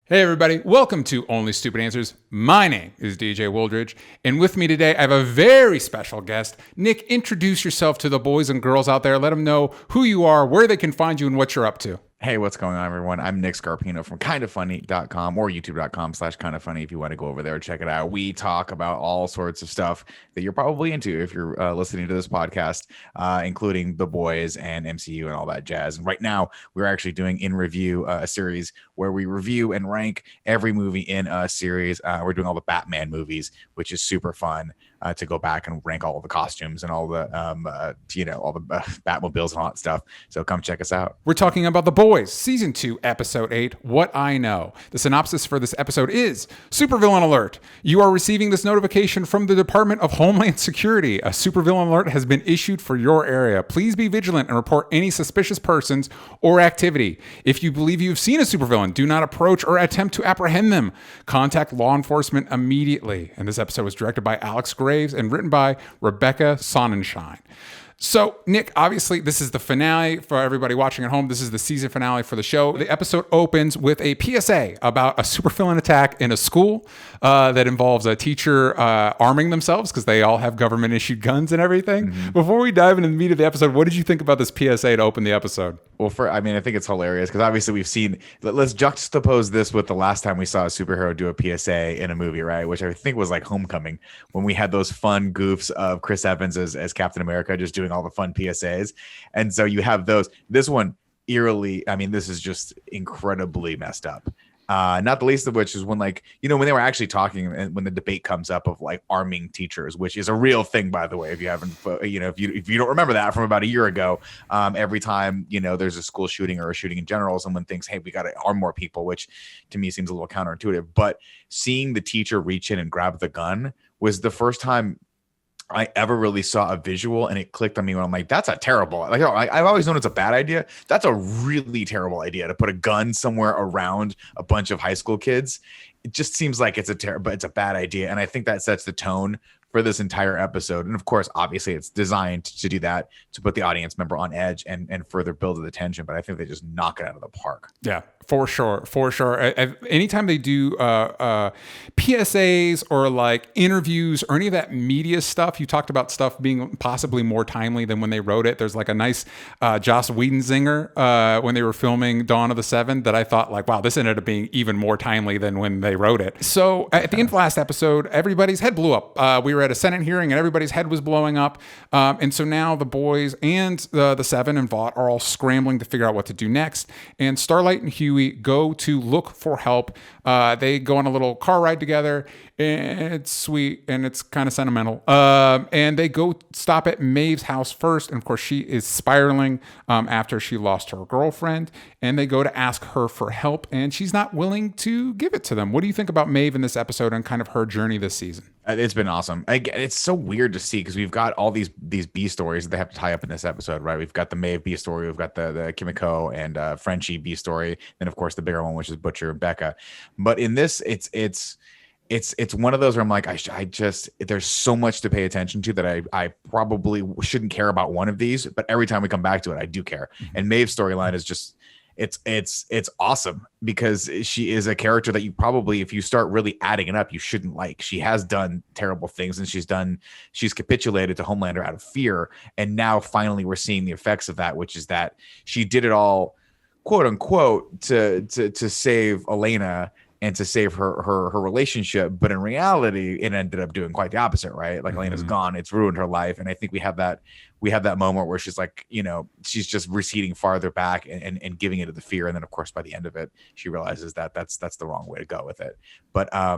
Hey everybody, welcome to Only Stupid Answers. My name is DJ Wooldridge, and with me today I have a very special guest. Nick, introduce yourself to the boys and girls out there. Let them know who you are, where they can find you, and what you're up to. Hey, what's going on, everyone? I'm Nick Scarpino from kindoffunny.com or youtube.com/kindoffunny if you want to go over there and check it out. We talk about all sorts of stuff that you're probably into if you're listening to this podcast, including The Boys and MCU and all that jazz. And right now, we're actually doing In Review, a series where we review and rank every movie in a series. We're doing all the Batman movies, which is super fun. To go back and rank all the costumes and all the, all the Batmobiles and all that stuff. So come check us out. We're talking about The Boys, Season 2, Episode 8, What I Know. The synopsis for this episode is, Supervillain Alert. You are receiving this notification from the Department of Homeland Security. A supervillain alert has been issued for your area. Please be vigilant and report any suspicious persons or activity. If you believe you've seen a supervillain, do not approach or attempt to apprehend them. Contact law enforcement immediately. And this episode was directed by Alex Graves and written by Rebecca Sonnenschein. So, Nick, obviously, this is the finale for everybody watching at home. This is the season finale for the show. The episode opens with a PSA about a supervillain attack in a school that involves a teacher arming themselves because they all have government-issued guns and everything. Mm-hmm. Before we dive into the meat of the episode, what did you think about this PSA to open the episode? Well, I think it's hilarious because obviously we've seen, let's juxtapose this with the last time we saw a superhero do a PSA in a movie, right? Which I think was like Homecoming, when we had those fun goofs of Chris Evans as Captain America just doing all the fun PSAs. And so you have those. This one, eerily, this is just incredibly messed up. Not the least of which is when when they were actually talking and when the debate comes up of like arming teachers, which is a real thing, by the way, if you haven't, if you don't remember that from about a year ago, every time, there's a school shooting or a shooting in general, someone thinks, hey, we got to arm more people, which to me seems a little counterintuitive. But seeing the teacher reach in and grab the gun was the first time I ever really saw a visual, and it clicked on me when I'm like, that's a terrible, I've always known it's a bad idea. That's a really terrible idea to put a gun somewhere around a bunch of high school kids. It just seems like it's a bad idea. And I think that sets the tone for this entire episode. And of course, obviously it's designed to do that, to put the audience member on edge and further build the tension. But I think they just knock it out of the park. Yeah, for sure. Anytime they do PSAs or like interviews or any of that media stuff, you talked about stuff being possibly more timely than when they wrote it. There's like a nice Joss Whedon zinger when they were filming Dawn of the Seven that I thought like, wow, this ended up being even more timely than when they wrote it. So at the end of last episode, everybody's head blew up. We were at a Senate hearing and everybody's head was blowing up. And so now the boys and the Seven and Vought are all scrambling to figure out what to do next. And Starlight and Huey go to look for help. They go on a little car ride together, and it's sweet and it's kind of sentimental. And they go stop at Maeve's house first. And of course, she is spiraling after she lost her girlfriend. And they go to ask her for help, and she's not willing to give it to them. What do you think about Maeve in this episode and kind of her journey this season? It's been awesome. It's so weird to see because we've got all these B stories that they have to tie up in this episode, right? We've got the Maeve B story, we've got the Kimiko and Frenchie B story, then of course the bigger one, which is Butcher and Becca. But in this, it's one of those where I'm like, I just there's so much to pay attention to that I probably shouldn't care about one of these, but every time we come back to it, I do care. Mm-hmm. And Maeve's storyline is just. It's awesome because she is a character that you probably, if you start really adding it up, you shouldn't like. She has done terrible things and she's capitulated to Homelander out of fear. And now finally we're seeing the effects of that, which is that she did it all, quote unquote, to save Elena and to save her relationship. But in reality, it ended up doing quite the opposite, right? Like, mm-hmm. Elena's gone, it's ruined her life. And I think we have that moment where she's like, she's just receding farther back and giving into the fear. And then of course, by the end of it, she realizes that that's the wrong way to go with it. But I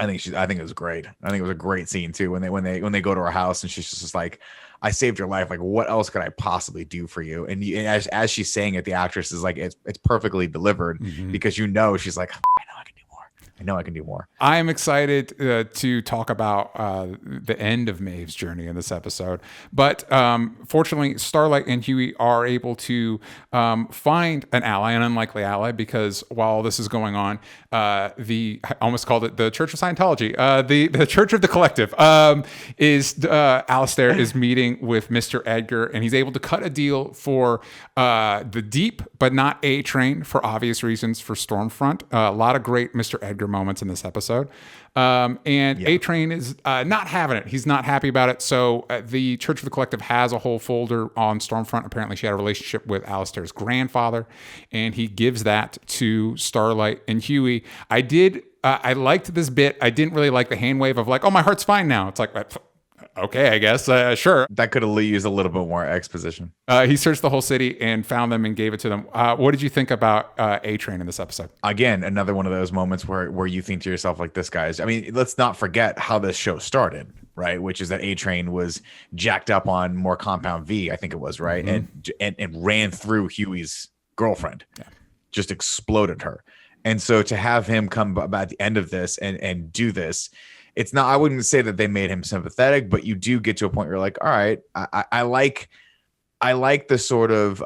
think it was great. I think it was a great scene too, when they go to her house and she's just like, I saved your life. Like, what else could I possibly do for you? And as she's saying it, the actress is like, it's perfectly delivered, mm-hmm. because she's like, I know I can do more. I know I can do more. I am excited to talk about the end of Maeve's journey in this episode. But fortunately, Starlight and Huey are able to find an ally, an unlikely ally, because while this is going on, I almost called it the Church of Scientology, the Church of the Collective, Alistair is meeting with Mr. Edgar, and he's able to cut a deal for the Deep, but not A-Train, for obvious reasons, for Stormfront. A lot of great Mr. Edgar moments in this episode. A-Train is not having it. He's not happy about it. So the Church of the Collective has a whole folder on Stormfront. Apparently she had a relationship with Alistair's grandfather, and he gives that to Starlight and Huey. I liked this bit. I didn't really like the hand wave of like, oh, my heart's fine now. It's like, okay, I guess, sure. That could have used a little bit more exposition. He searched the whole city and found them and gave it to them. What did you think about A-Train in this episode? Again, another one of those moments where you think to yourself, like, this guy's, I mean, let's not forget how this show started, right? Which is that A-Train was jacked up on more Compound V, I think it was, right? Mm-hmm. And ran through Huey's girlfriend, just exploded her. And so to have him come at the end of this and do this, it's not, I wouldn't say that they made him sympathetic, but you do get to a point where you're like, all right, I like the sort of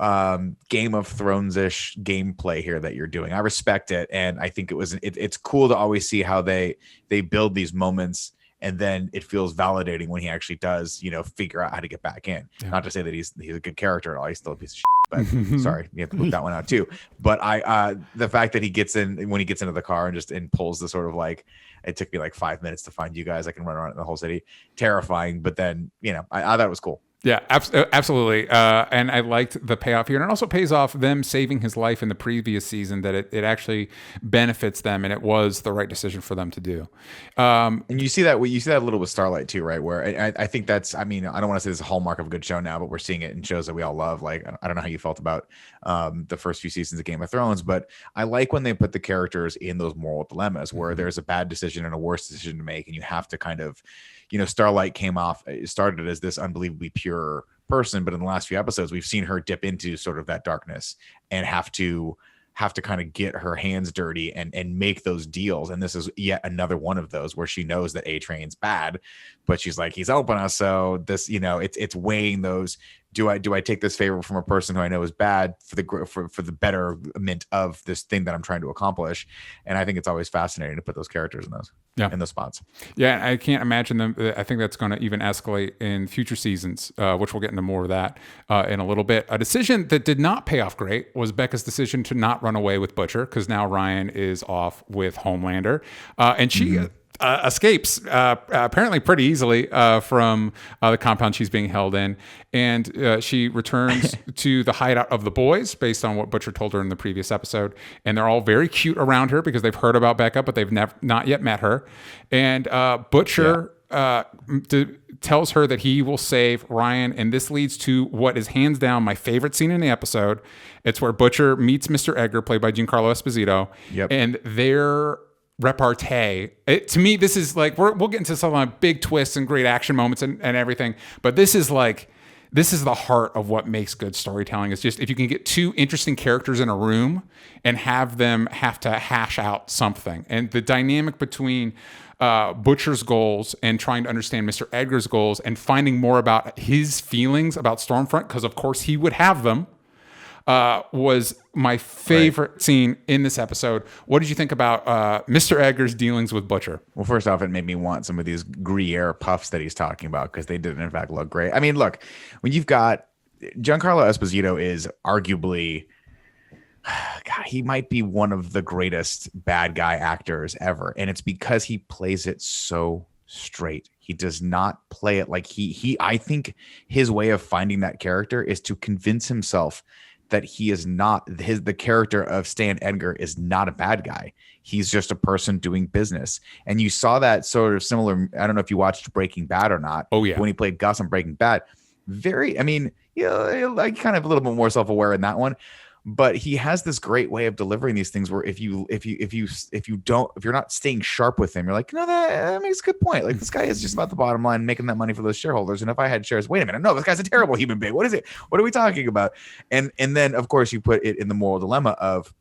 Game of Thrones-ish gameplay here that you're doing. I respect it. And I think it's cool to always see how they build these moments, and then it feels validating when he actually does, figure out how to get back in. Yeah. Not to say that he's a good character at all. He's still a piece of shit. But sorry, you have to put that one out too. But the fact that he gets in when he gets into the car and pulls the sort of like, it took me like 5 minutes to find you guys. I can run around in the whole city. Terrifying. But then, I thought it was cool. Yeah, absolutely. And I liked the payoff here. And it also pays off them saving his life in the previous season, that it actually benefits them, and it was the right decision for them to do. And you see that a little with Starlight too, right? Where I think that's, I mean, I don't want to say it's a hallmark of a good show now, but we're seeing it in shows that we all love. Like, I don't know how you felt about the first few seasons of Game of Thrones, but I like when they put the characters in those moral dilemmas where there's a bad decision and a worse decision to make, and you have to kind of, Starlight started as this unbelievably pure person, but in the last few episodes, we've seen her dip into sort of that darkness and have to kind of get her hands dirty and make those deals. And this is yet another one of those where she knows that A-Train's bad, but she's like, he's helping us. So this, it's weighing those. Do I take this favor from a person who I know is bad for the betterment of this thing that I'm trying to accomplish? And I think it's always fascinating to put those characters in those spots. Yeah, I can't imagine them. I think that's going to even escalate in future seasons, which we'll get into more of that in a little bit. A decision that did not pay off great was Becca's decision to not run away with Butcher, because now Ryan is off with Homelander, and she escapes apparently pretty easily from the compound she's being held in, and she returns to the hideout of the boys based on what Butcher told her in the previous episode, and they're all very cute around her because they've heard about Becca, but they've not yet met her. And Butcher tells her that he will save Ryan, and this leads to what is hands down my favorite scene in the episode. It's where Butcher meets Mr. Edgar, played by Giancarlo Esposito, and their repartee. To me, this is like, we'll get into some big twists and great action moments and everything, but this is the heart of what makes good storytelling. Is just if you can get two interesting characters in a room and have them have to hash out something, and the dynamic between Butcher's goals and trying to understand Mr. Edgar's goals and finding more about his feelings about Stormfront, because of course he would have them, was my favorite scene in this episode. What did you think about Mr. Edgar's dealings with Butcher? Well, first off, it made me want some of these Gruyere puffs that he's talking about, because they did in fact look great. I mean, look, when you've got Giancarlo Esposito is arguably, God, he might be one of the greatest bad guy actors ever. And it's because he plays it so straight. He does not play it like I think his way of finding that character is to convince himself that he is not the character of Stan Edgar is not a bad guy. He's just a person doing business. And you saw that sort of similar. I don't know if you watched Breaking Bad or not. Oh yeah. When he played Gus on Breaking Bad, like kind of a little bit more self-aware in that one, but he has this great way of delivering these things where if you're not staying sharp with him, you're like, no, that makes a good point. Like, this guy is just about the bottom line, making that money for those shareholders. And if I had shares, wait a minute, no, this guy's a terrible human being. What is it? What are we talking about? And then of course you put it in the moral dilemma of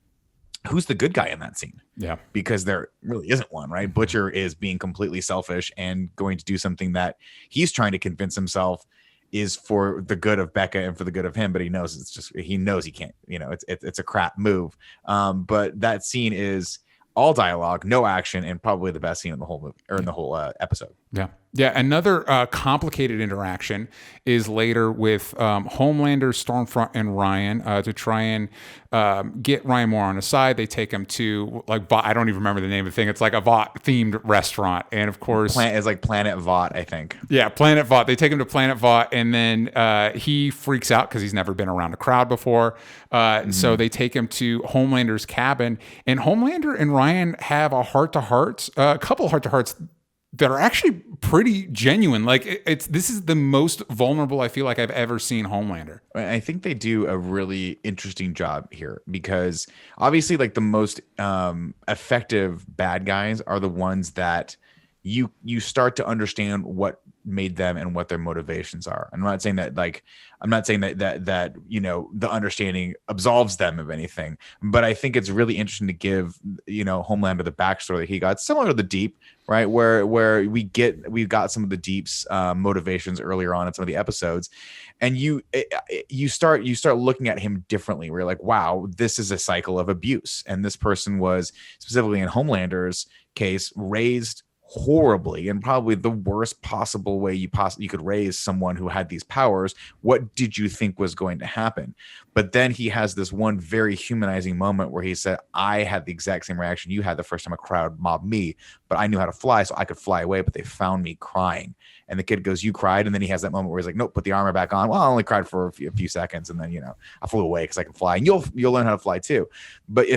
who's the good guy in that scene? Yeah. Because there really isn't one, right? Butcher is being completely selfish and going to do something that he's trying to convince himself is for the good of Becca and for the good of him, but he knows he knows he can't, it's a crap move. But that scene is all dialogue, no action, and probably the best scene in the whole movie or in the whole episode. Yeah. Yeah. Another complicated interaction is later with Homelander, Stormfront, and Ryan to try and get Ryan Moore on his side. They take him to I don't even remember the name of the thing. It's like a Vought themed restaurant. And of course, it's like Planet Vought, I think. Yeah. Planet Vought. They take him to Planet Vought, and then he freaks out because he's never been around a crowd before. So they take him to Homelander's cabin, and Homelander and Ryan have a heart-to-heart, a couple heart-to-hearts that are actually pretty genuine. Like this is the most vulnerable I feel like I've ever seen Homelander. I think they do a really interesting job here because obviously like the most effective bad guys are the ones that you start to understand what made them and what their motivations are. I'm not saying that the understanding absolves them of anything, but I think it's really interesting to give Homelander the backstory that he got, similar to the Deep, right? Where we've got some of the Deep's motivations earlier on in some of the episodes, and you start looking at him differently. Where you're like, wow, this is a cycle of abuse, and this person was, specifically in Homelander's case, raised horribly and probably the worst possible way you could raise someone who had these powers. What did you think was going to happen? But then he has this one very humanizing moment where he said, I had the exact same reaction you had the first time a crowd mobbed me, but I knew how to fly, so I could fly away, but they found me crying. And the kid goes, you cried? And then he has that moment where he's like, nope, put the armor back on. Well, I only cried for a few seconds, and then I flew away because I can fly, and you'll learn how to fly too. But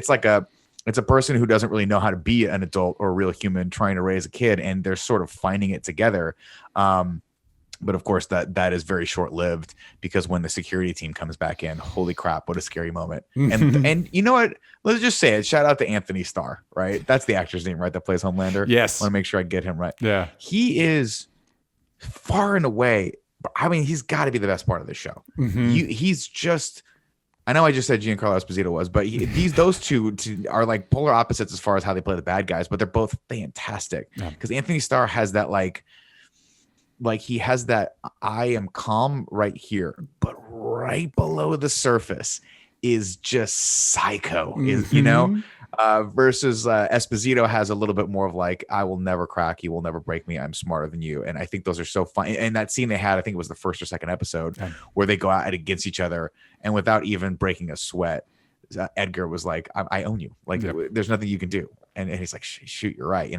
it's a person who doesn't really know how to be an adult or a real human trying to raise a kid, and they're sort of finding it together. But of course, that is very short-lived, because when the security team comes back in, holy crap, what a scary moment. And you know what? Let's just say it. Shout out to Anthony Starr, right? That's the actor's name, right? That plays Homelander. Yes. I want to make sure I get him right. Yeah. He is far and away, I mean, he's got to be the best part of the show. He's just... I know I just said Giancarlo Esposito was, but those two are like polar opposites as far as how they play the bad guys, but they're both fantastic. Because Anthony Starr has that like he has that I am calm right here, but right below the surface is just psycho. Versus Esposito has a little bit more of like, I will never crack, you will never break me, I'm smarter than you. And I think those are so fun. And that scene they had, I think it was the first or second episode, where they go out against each other, and without even breaking a sweat, Edgar was like, I own you. Like, there's nothing you can do. And he's like, shoot, you're right,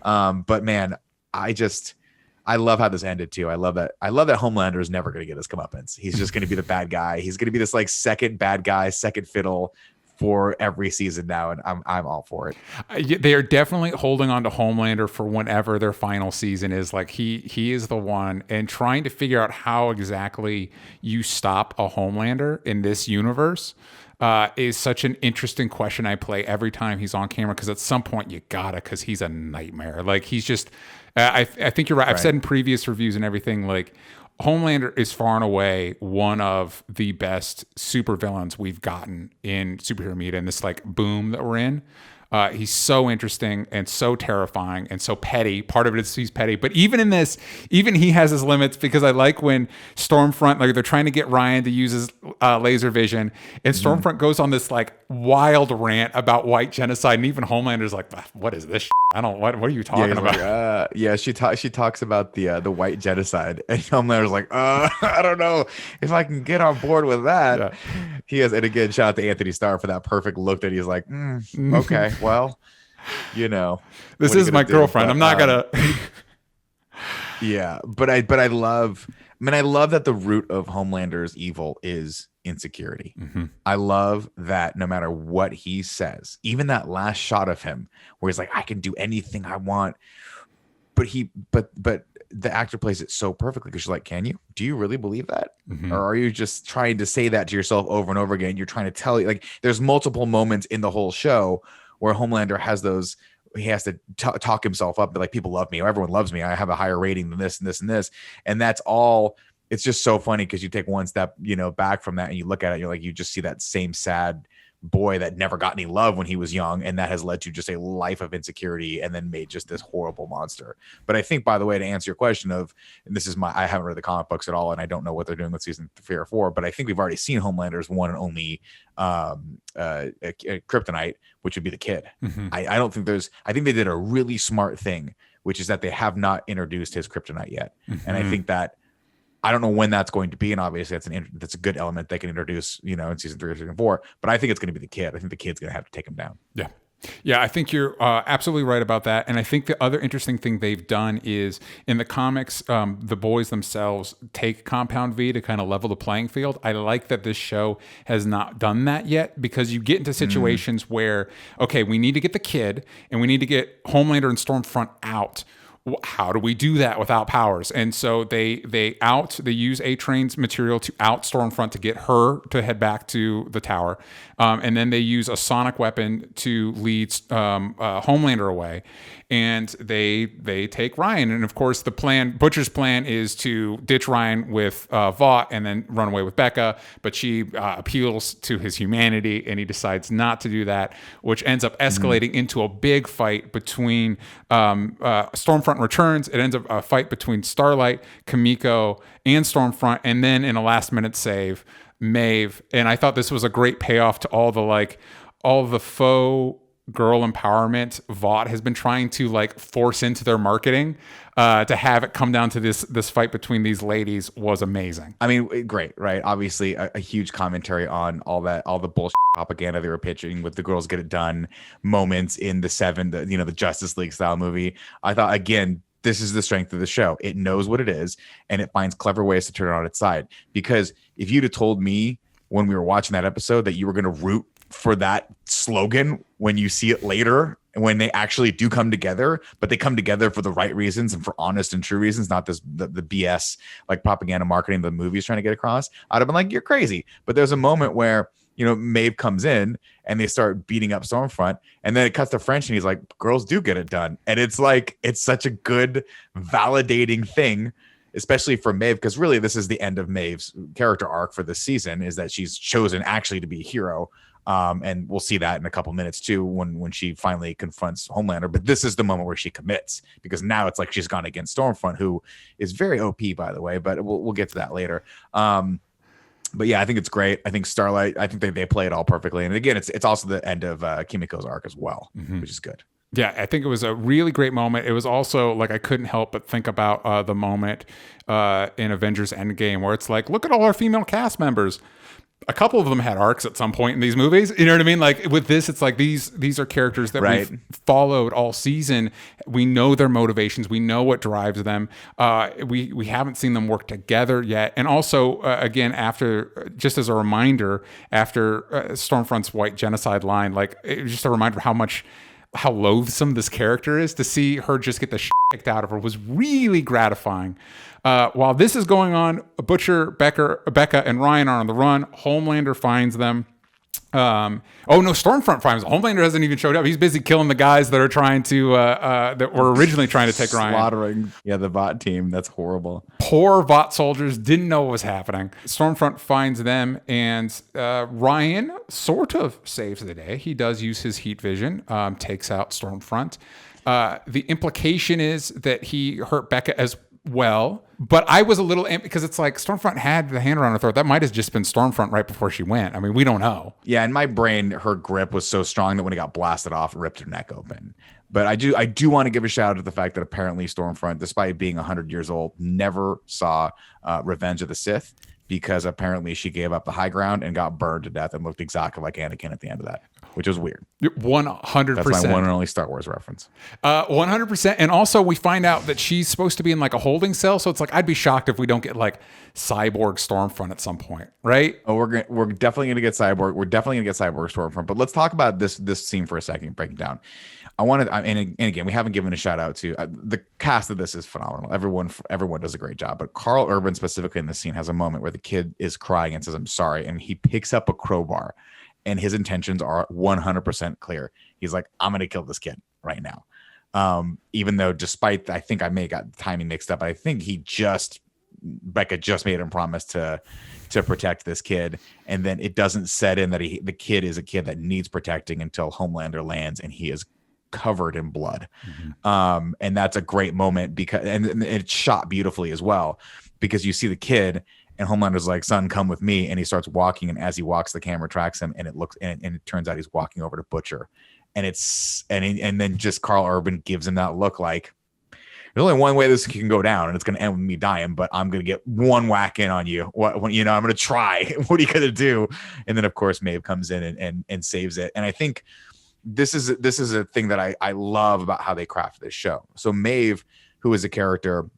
But man, I love how this ended too. I love that Homelander is never going to get his comeuppance. He's just going to be the bad guy. He's going to be this like second bad guy, second fiddle for every season now, and I'm all for it. They are definitely holding on to Homelander for whenever their final season is. Like he is the one, and trying to figure out how exactly you stop a Homelander in this universe is such an interesting question I play every time he's on camera, because at some point you gotta, because he's a nightmare. Like he's just I think you're right. I've said in previous reviews and everything, like Homelander is far and away one of the best supervillains we've gotten in superhero media in this like boom that we're in. He's so interesting and so terrifying and so petty. Part of it is he's petty, but even in this, even he has his limits, because I like when Stormfront, like they're trying to get Ryan to use his laser vision, and Stormfront goes on this like wild rant about white genocide, and even Homelander's like, what is this? What are you talking about? She talks about the white genocide, and Homelander's like, I don't know if I can get on board with that. Yeah. He has, and again, shout out to Anthony Starr for that perfect look that he's like, okay. Well, this is my girlfriend. But, I'm not gonna. Yeah, but I love that the root of Homelander's evil is insecurity. I love that no matter what he says, even that last shot of him where he's like, I can do anything I want, but the actor plays it so perfectly, because you're like, do you really believe that? Or are you just trying to say that to yourself over and over again? You're trying to tell you, like, there's multiple moments in the whole show where Homelander has those, he has to talk himself up, but like, people love me, everyone loves me, I have a higher rating than this and this and this, and that's all. It's just so funny, because you take one step back from that, and you look at it, you're like, you just see that same sad boy that never got any love when he was young, and that has led to just a life of insecurity and then made just this horrible monster. But I think, by the way, to answer your question of, and this is I haven't read the comic books at all, and I don't know what they're doing with season 3 or 4, but I think we've already seen Homelander's one and only kryptonite, which would be the kid. I don't think I think they did a really smart thing, which is that they have not introduced his kryptonite yet. And I think that, I don't know when that's going to be, and obviously that's a good element they can introduce, in season 3 or season 4. But I think it's going to be the kid. I think the kid's going to have to take him down. Yeah, I think you're absolutely right about that. And I think the other interesting thing they've done is in the comics, the boys themselves take Compound V to kind of level the playing field. I like that this show has not done that yet, because you get into situations where, okay, we need to get the kid and we need to get Homelander and Stormfront out. How do we do that without powers? And so they use A-Train's material to out Stormfront to get her to head back to the tower. And then they use a sonic weapon to lead Homelander away. And they take Ryan. And of course, Butcher's plan is to ditch Ryan with Vought and then run away with Becca. But she appeals to his humanity, and he decides not to do that, which ends up escalating into a big fight between Stormfront returns. It ends up a fight between Starlight, Kimiko, and Stormfront. And then in a last minute save, Maeve. And I thought this was a great payoff to all the faux girl empowerment Vought has been trying to force into their marketing. To have it come down to this fight between these ladies was amazing. I mean, great, right? Obviously, a huge commentary on all the bullshit propaganda they were pitching with the girls get it done moments in the Justice League style movie. I thought, again, this is the strength of the show. It knows what it is, and it finds clever ways to turn it on its side. Because if you'd have told me when we were watching that episode that you were going to root for that slogan when you see it later, when they actually do come together, but they come together for the right reasons and for honest and true reasons, not the BS propaganda marketing the movie is trying to get across, I'd have been like, you're crazy. But there's a moment where, Maeve comes in and they start beating up Stormfront, and then it cuts to French and he's like, girls do get it done. And it's such a good validating thing, especially for Maeve, because really this is the end of Maeve's character arc for this season, is that she's chosen actually to be a hero. And we'll see that in a couple minutes too, when she finally confronts Homelander. But this is the moment where she commits, because now it's like she's gone against Stormfront, who is very OP, by the way. But we'll get to that later. But yeah, I think it's great. I think Starlight, I think they play it all perfectly. And again, it's also the end of Kimiko's arc as well, which is good. Yeah, I think it was a really great moment. It was also I couldn't help but think about the moment in Avengers Endgame where it's like, look at all our female cast members. A couple of them had arcs at some point in these movies. You know what I mean? With this, it's like these are characters that we've followed all season. We know their motivations. We know what drives them. We haven't seen them work together yet. And also, again, just as a reminder, after Stormfront's white genocide line, it was just a reminder how loathsome this character is. To see her just get the shit kicked out of her was really gratifying. While this is going on, Butcher, Becca, and Ryan are on the run. Homelander finds them. Stormfront finds them. Homelander hasn't even showed up. He's busy killing the guys that are trying to that were originally trying to take Ryan. Slaughtering, the Vought team. That's horrible. Poor Vought soldiers didn't know what was happening. Stormfront finds them, and Ryan sort of saves the day. He does use his heat vision, takes out Stormfront. The implication is that he hurt Becca as well, but I was a little because it's like Stormfront had the hand around her throat. That might have just been Stormfront right before she went. I mean, we don't know. Yeah, in my brain, her grip was so strong that when it got blasted off, it ripped her neck open. But I do want to give a shout out to the fact that apparently Stormfront, despite being 100 years old, never saw Revenge of the Sith, because apparently she gave up the high ground and got burned to death and looked exactly like Anakin at the end of that, which was weird. 100%. That's my one and only Star Wars reference. 100%. And also we find out that she's supposed to be in a holding cell. So it's I'd be shocked if we don't get Cyborg Stormfront at some point, right? Oh, we're definitely going to get Cyborg. We're definitely going to get Cyborg Stormfront. But let's talk about this scene for a second, break it down. I wanted, and again, we haven't given a shout out to the cast of this is phenomenal. Everyone does a great job, but Carl Urban specifically in this scene has a moment where the kid is crying and says, "I'm sorry," and he picks up a crowbar, and his intentions are 100% clear. He's like, "I'm going to kill this kid right now," even though, despite I think I may have got the timing mixed up, I think he just Becca just made him promise to protect this kid, and then it doesn't set in that the kid is a kid that needs protecting until Homelander lands and he is covered in blood. And that's a great moment because and it's shot beautifully as well, because you see the kid and Homelander's like, son, come with me, and he starts walking, and as he walks the camera tracks him, and it turns out he's walking over to Butcher, and then just Carl Urban gives him that look like, there's only one way this can go down, and it's going to end with me dying, but I'm going to get one whack in on you. I'm going to try. What are you going to do? And then, of course, Maeve comes in and saves it. And I think this is a thing that I love about how they craft this show. So Maeve, who is a character,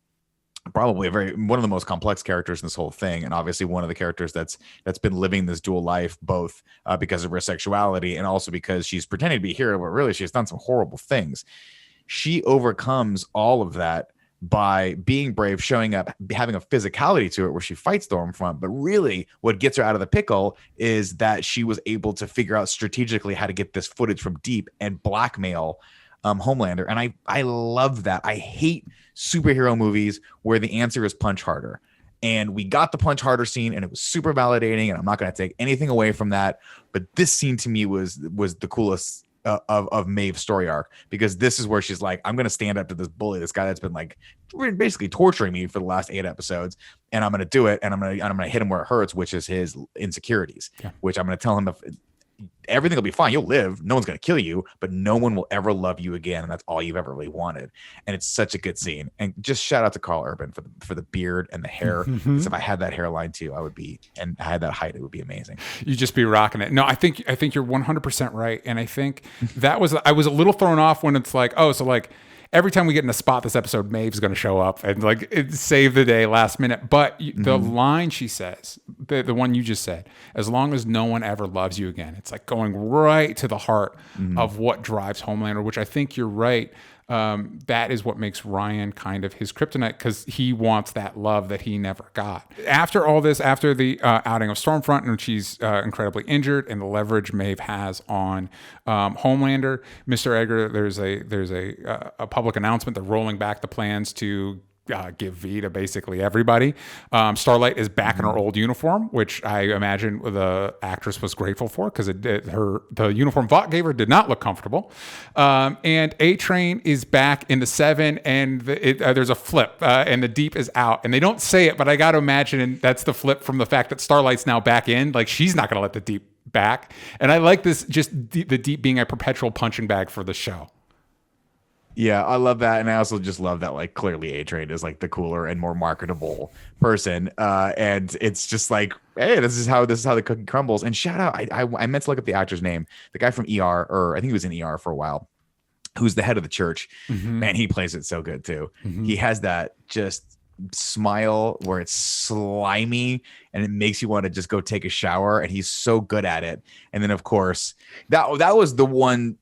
probably one of the most complex characters in this whole thing, and obviously one of the characters that's been living this dual life, both because of her sexuality and also because she's pretending to be a hero, but really she's done some horrible things. She overcomes all of that by being brave, showing up, having a physicality to it where she fights Stormfront. But really what gets her out of the pickle is that she was able to figure out strategically how to get this footage from deep and blackmail Homelander. And I love that. I hate superhero movies where the answer is punch harder. And we got the punch harder scene, and it was super validating, and I'm not going to take anything away from that. But this scene to me was the coolest of Maeve's story arc, because this is where she's like, I'm going to stand up to this bully, this guy that's been like basically torturing me for the last 8 episodes, and I'm going to do it, and I'm going to hit him where it hurts, which is his insecurities, which I'm going to tell him, if everything will be fine, you'll live, no one's going to kill you, but no one will ever love you again, and that's all you've ever really wanted. And it's such a good scene. And just shout out to Carl Urban for the beard and the hair. Because if I had that hairline too, and I had that height, it would be amazing. You'd just be rocking it. No, I think you're 100% right. And I think I was a little thrown off when it's like, oh, so like every time we get in a spot this episode, Maeve's going to show up and like save the day last minute. But the line she says, the one you just said, as long as no one ever loves you again, it's like going right to the heart of what drives Homelander, which I think you're right. That is what makes Ryan kind of his kryptonite, because he wants that love that he never got. After all this, after the outing of Stormfront, and she's incredibly injured, and the leverage Maeve has on Homelander, Mr. Edgar, there's a public announcement. They're rolling back the plans to give V to basically everybody. Starlight is back in her old uniform, which I imagine the actress was grateful for, because the uniform Vought gave her did not look comfortable. And A-Train is back in the 7, and there's a flip, and the Deep is out. And they don't say it, but I got to imagine that's the flip from the fact that Starlight's now back in. Like, she's not going to let the Deep back. And I like this, just the Deep being a perpetual punching bag for the show. Yeah, I love that. And I also just love that, like, clearly A-Train is like the cooler and more marketable person. And it's just like, hey, this is how the cookie crumbles. And shout out, I meant to look up the actor's name, the guy from ER, or I think he was in ER for a while, who's the head of the church. Man, he plays it so good too. He has that just smile where it's slimy and it makes you want to just go take a shower, and he's so good at it. And then of course that was the one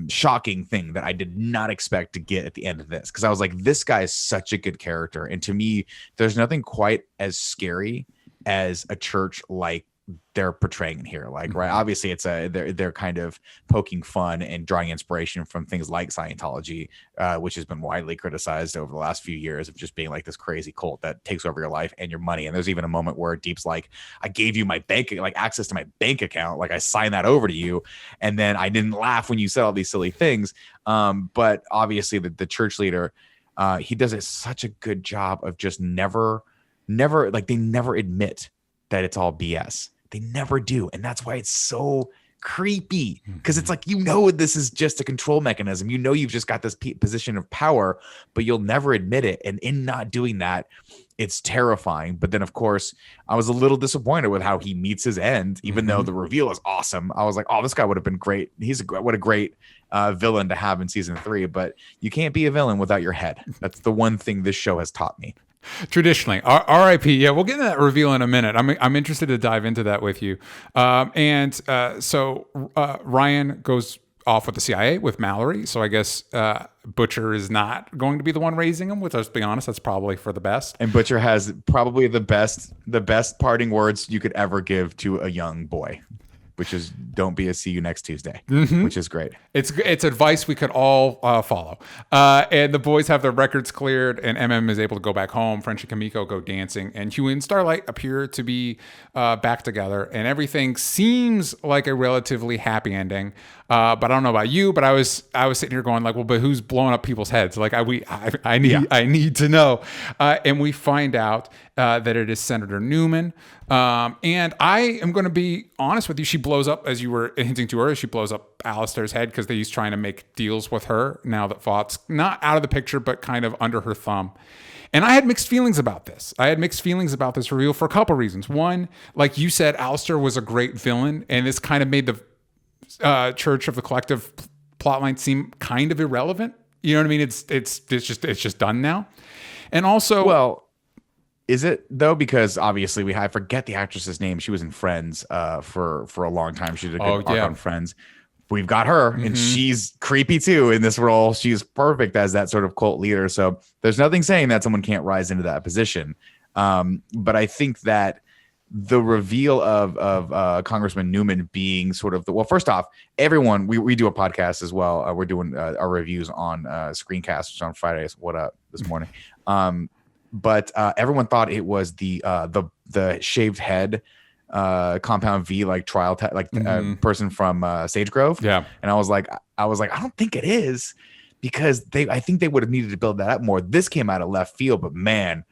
shocking thing that I did not expect to get at the end of this, because I was like, this guy is such a good character, and to me there's nothing quite as scary as a church like they're portraying here. Like, right, obviously it's they're kind of poking fun and drawing inspiration from things like Scientology, which has been widely criticized over the last few years of just being like this crazy cult that takes over your life and your money. And there's even a moment where Deep's like, I gave you my access to my bank account, like I signed that over to you, and then I didn't laugh when you said all these silly things. But obviously the church leader, he does such a good job of just never like, they never admit that it's all BS. They never do. And that's why it's so creepy, because it's like, this is just a control mechanism. You've just got this position of power, but you'll never admit it. And in not doing that, it's terrifying. But then, of course, I was a little disappointed with how he meets his end, even though the reveal is awesome. I was like, oh, this guy would have been great. What a great villain to have in season 3. But you can't be a villain without your head. That's the one thing this show has taught me. Traditionally, R.I.P. Yeah, we'll get into that reveal in a minute. I'm interested to dive into that with you. So Ryan goes off with the CIA with Mallory. So I guess Butcher is not going to be the one raising him. With us, be honest, that's probably for the best. And Butcher has probably the best parting words you could ever give to a young boy. which is don't be a see you next Tuesday, which is great. It's advice we could all follow. And the boys have their records cleared, and MM is able to go back home. French and Kimiko go dancing, and Huey and Starlight appear to be back together, and everything seems like a relatively happy ending. But I don't know about you, but I was sitting here going like, well, but who's blowing up people's heads? Like I need to know. And we find out that it is Senator Newman. And I am going to be honest with you. She blows up, as you were hinting to earlier, she blows up Alistair's head because he's trying to make deals with her now that Vought's not out of the picture, but kind of under her thumb. And I had mixed feelings about this. Reveal for a couple reasons. One, like you said, Alistair was a great villain, and this kind of made the Church of the Collective plotline seem kind of irrelevant. You know what I mean? It's just done now. And also, well, is it though? Because obviously I forget the actress's name. She was in Friends for a long time. She did a good arc on Friends. We've got her, and she's creepy too in this role. She's perfect as that sort of cult leader. So there's nothing saying that someone can't rise into that position. But I think that the reveal of Congressman Newman being sort of first off, everyone, we do a podcast as well. We're doing our reviews on Screencast on Fridays. What up this morning? But everyone thought it was the shaved head Compound V trial person from Sage Grove. Yeah. And I was like, I don't think it is, because I think they would have needed to build that up more. This came out of left field, but man,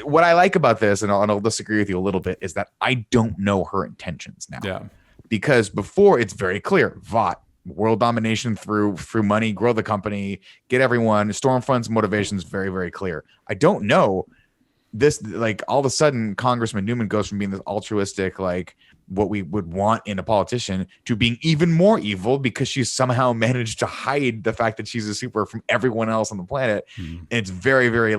what I like about this, and I'll disagree with you a little bit, is that I don't know her intentions now. Yeah. Because before, it's very clear. Vought, world domination through money, grow the company, get everyone. Stormfront's motivation is very, very clear. I don't know this, all of a sudden, Congressman Newman goes from being this altruistic, what we would want in a politician, to being even more evil because she's somehow managed to hide the fact that she's a super from everyone else on the planet. And it's very, very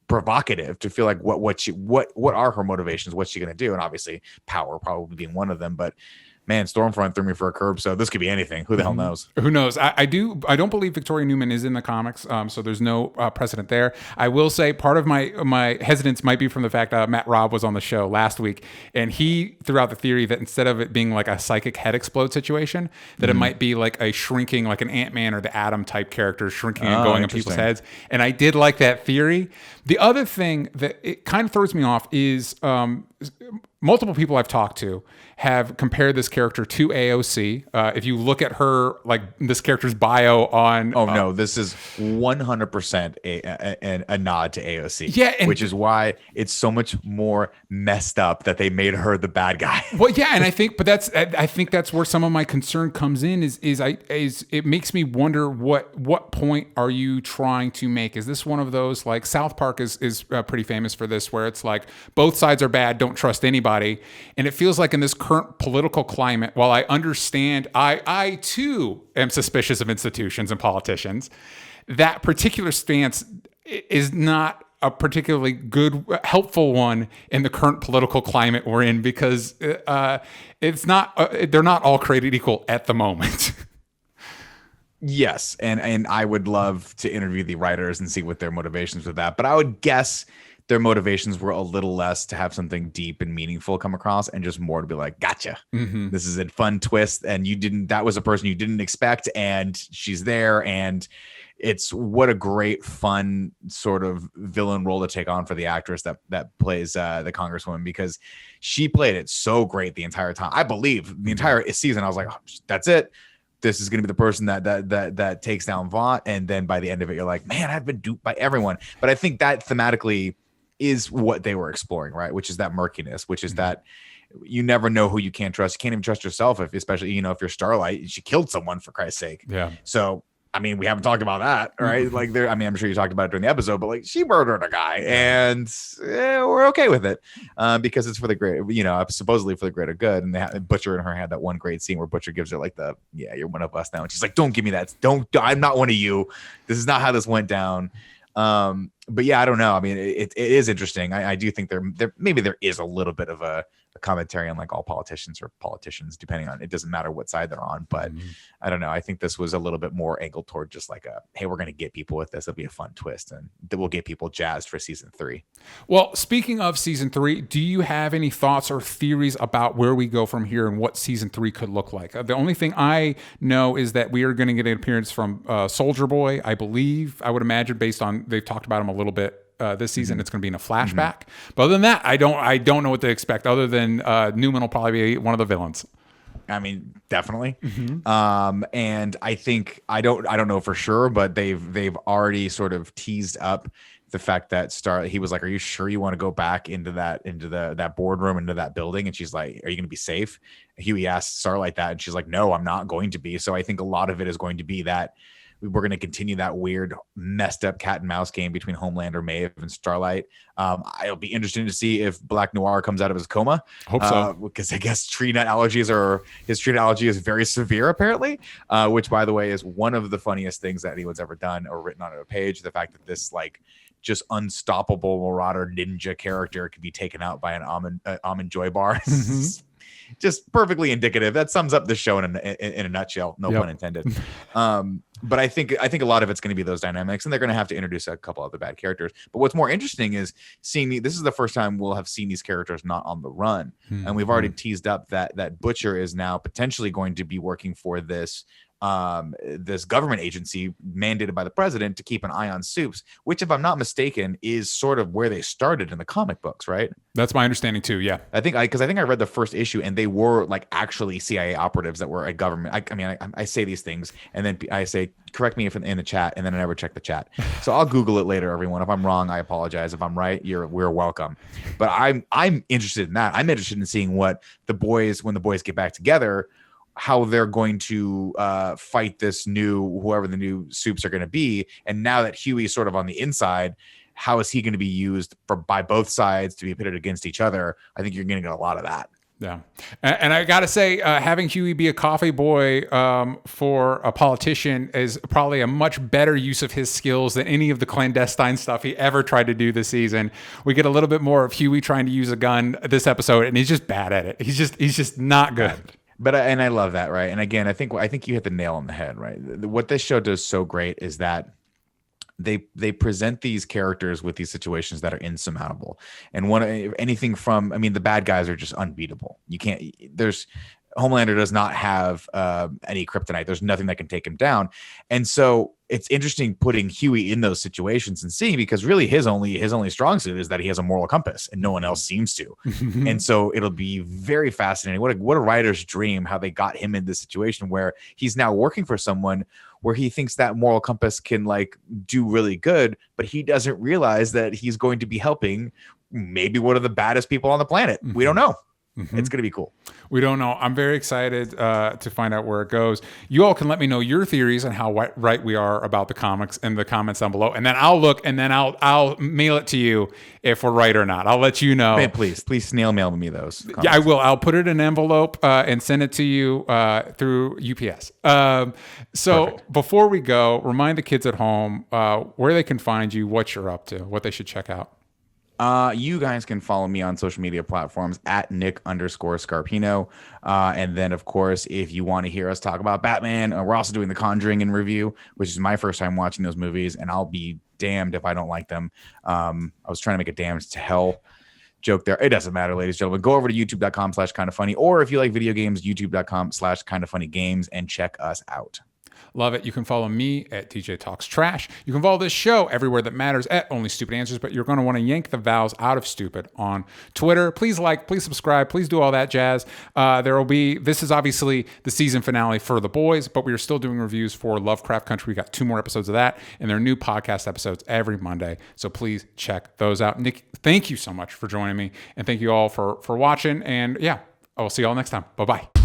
provocative to feel like what are her motivations? What's she going to do? And obviously power probably being one of them, but man, Stormfront threw me for a curb. So this could be anything. Who the hell knows? Who knows? I don't believe Victoria Newman is in the comics. So there's no precedent there. I will say part of my hesitance might be from the fact that Matt Robb was on the show last week, and he threw out the theory that instead of it being like a psychic head explode situation, that it might be like a shrinking, like an Ant-Man or the Atom type character shrinking and going in people's heads. And I did like that theory. The other thing that it kind of throws me off is multiple people I've talked to have compared this character to AOC. If you look at her, this character's bio on... Oh, no, this is 100% a nod to AOC. Yeah. Which is why it's so much more messed up that they made her the bad guy. Well, yeah, and I think that's where some of my concern comes in is it makes me wonder what point are you trying to make? Is this one of those, South Park is pretty famous for this, where it's both sides are bad, don't trust anybody. And it feels like in this current political climate, while I understand, I too am suspicious of institutions and politicians, that particular stance is not a particularly good, helpful one in the current political climate we're in, because it's not, they're not all created equal at the moment. Yes, and I would love to interview the writers and see what their motivations with that. But I would guess their motivations were a little less to have something deep and meaningful come across, and just more to be like, gotcha. This is a fun twist, and that was a person you didn't expect, and she's there, and it's what a great fun sort of villain role to take on for the actress that plays the Congresswoman, because she played it so great the entire time. I believe the entire season I was like, oh, that's it. This is going to be the person that takes down Vought. And then by the end of it, you're like, man, I've been duped by everyone. But I think that thematically is what they were exploring, right? Which is that murkiness, which is that you never know who you can't trust. You can't even trust yourself, especially if you're Starlight. She killed someone, for Christ's sake. Yeah. So, I mean, we haven't talked about that, right? I'm sure you talked about it during the episode, but she murdered a guy, and we're okay with it because it's for the great, supposedly for the greater good. And Butcher and her had that one great scene where Butcher gives her you're one of us now, and she's like, don't give me that. I'm not one of you. This is not how this went down. But yeah, I don't know. I mean, it is interesting. I do think there maybe there is a little bit of a commentary on like all politicians or politicians, depending on, it doesn't matter what side they're on. But I don't know. I think this was a little bit more angled toward just like hey, we're going to get people with this. It'll be a fun twist, and that will get people jazzed for season 3. Well, speaking of season 3, do you have any thoughts or theories about where we go from here and what season 3 could look like? The only thing I know is that we are going to get an appearance from Soldier Boy, I believe. I would imagine, based on, they've talked about him a little bit this season, it's going to be in a flashback. But other than that, I don't know what to expect. Other than Newman will probably be one of the villains. I mean, definitely. And I think I don't know for sure, but they've already sort of teased up the fact that he was like, "Are you sure you want to go back into that boardroom, into that building?" And she's like, "Are you going to be safe?" Huey asked Starlight that, and she's like, "No, I'm not going to be." So I think a lot of it is going to be that we're going to continue that weird, messed up cat and mouse game between Homelander, Maeve, and Starlight. I'll be interested to see if Black Noir comes out of his coma. Hope so, because I guess his tree nut allergy is very severe, apparently. Which, by the way, is one of the funniest things that anyone's ever done or written on a page. The fact that this like just unstoppable marauder ninja character could be taken out by an almond joy bar. Just perfectly indicative. That sums up the show in a nutshell. No pun intended. But I think a lot of it's going to be those dynamics, and they're going to have to introduce a couple other bad characters. But what's more interesting is seeing this is the first time we'll have seen these characters not on the run, and we've already teased up that Butcher is now potentially going to be working for this government agency mandated by the president to keep an eye on Supes, which, if I'm not mistaken, is sort of where they started in the comic books, right? That's my understanding too. Yeah, I think I read the first issue, and they were like actually CIA operatives that were a government. I say these things, and then I say, correct me if in the chat, and then I never check the chat. So I'll Google it later, everyone. If I'm wrong, I apologize. If I'm right, we're welcome. But I'm interested in that. I'm interested in seeing when the boys get back together, how they're going to fight this whoever the new Supes are going to be. And now that Huey's sort of on the inside, how is he going to be used by both sides to be pitted against each other? I think you're going to get a lot of that. Yeah. And I got to say, having Huey be a coffee boy for a politician is probably a much better use of his skills than any of the clandestine stuff he ever tried to do this season. We get a little bit more of Huey trying to use a gun this episode, and he's just bad at it. He's just not good. But and I love that, right? And again, I think you hit the nail on the head, right? What this show does so great is that they present these characters with these situations that are insurmountable. And anything from, the bad guys are just unbeatable. Homelander does not have any kryptonite. There's nothing that can take him down. And so it's interesting putting Huey in those situations and seeing, because really his only strong suit is that he has a moral compass and no one else seems to. And so it'll be very fascinating. What a writer's dream, how they got him in this situation where he's now working for someone where he thinks that moral compass can like do really good, but he doesn't realize that he's going to be helping maybe one of the baddest people on the planet. We don't know. It's going to be cool. We don't know. I'm very excited to find out where it goes. You all can let me know your theories on how right we are about the comics in the comments down below. And then I'll look, and then I'll mail it to you if we're right or not. I'll let you know. Man, please snail mail me those comments. Yeah, I will. I'll put it in an envelope and send it to you through UPS. So Perfect. Before we go, remind the kids at home where they can find you, what you're up to, what they should check out. You guys can follow me on social media platforms at Nick_Scarpino. And then, of course, if you want to hear us talk about Batman, we're also doing The Conjuring in review, which is my first time watching those movies, and I'll be damned if I don't like them. I was trying to make a damned to hell joke there. It doesn't matter, ladies and gentlemen. Go over to youtube.com/kindoffunny, or if you like video games, youtube.com/kindoffunnygames, and check us out. Love it. You can follow me at DJ Talks Trash. You can follow this show everywhere that matters at Only Stupid Answers, but you're going to want to yank the vowels out of stupid on Twitter. Please like, please subscribe, please do all that jazz. This is obviously the season finale for The Boys, but we are still doing reviews for Lovecraft Country. We got 2 more episodes of that, and there are new podcast episodes every Monday. So please check those out. Nick, thank you so much for joining me, and thank you all for watching. And yeah, I will see you all next time. Bye-bye.